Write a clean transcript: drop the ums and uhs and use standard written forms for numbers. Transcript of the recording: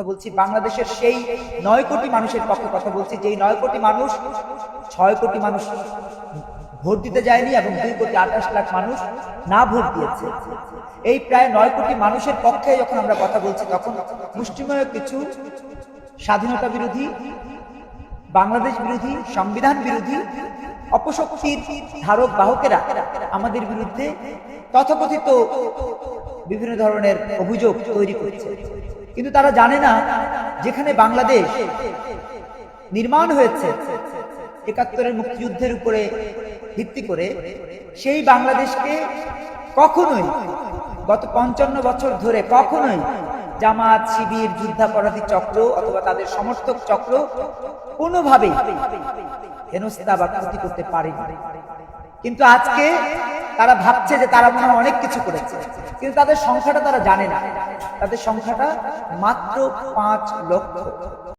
বলছি বাংলাদেশের সেই 9 কোটি মানুষের পক্ষে কথা বলছি, যেই 9 কোটি মানুষ 6 কোটি মানুষ ভোট দিতে যায়নি এবং 2,28,00,000 মানুষ না ভোট দিয়েছে। এই প্রায় 9 কোটি মানুষের পক্ষে যখন আমরা কথা বলছি, তখন মুষ্টিমেয় কিছু স্বাধীনতা বিরোধী, বাংলাদেশ বিরোধী, সংবিধান বিরোধী অপশক্তির ধারক বাহকেরা আমাদের বিরুদ্ধে তথাকথিত বিভিন্ন ধরনের অভিযোগ তৈরি করছে। কিন্তু তারা জানে না, যেখানে বাংলাদেশ নির্মাণ হয়েছে ৭১-এর মুক্তিযুদ্ধের উপরে ভিত্তি করে, সেই বাংলাদেশকে কখনোই গত ৫৫ বছর ধরে কখনোই জামাত, শিবির, যুদ্ধাপরাধী চক্র অথবা তাদের সমর্থক চক্র কোনোভাবেই হেনস্থা বা ক্ষতি করতে পারেনি। কিন্তু আজকে তারা ভাবছে যে তারা মনে হয় অনেক কিছু করেছে, কিন্তু তাদের সংখ্যাটা তারা জানে না। তাদের সংখ্যাটা মাত্র 5 লক্ষ।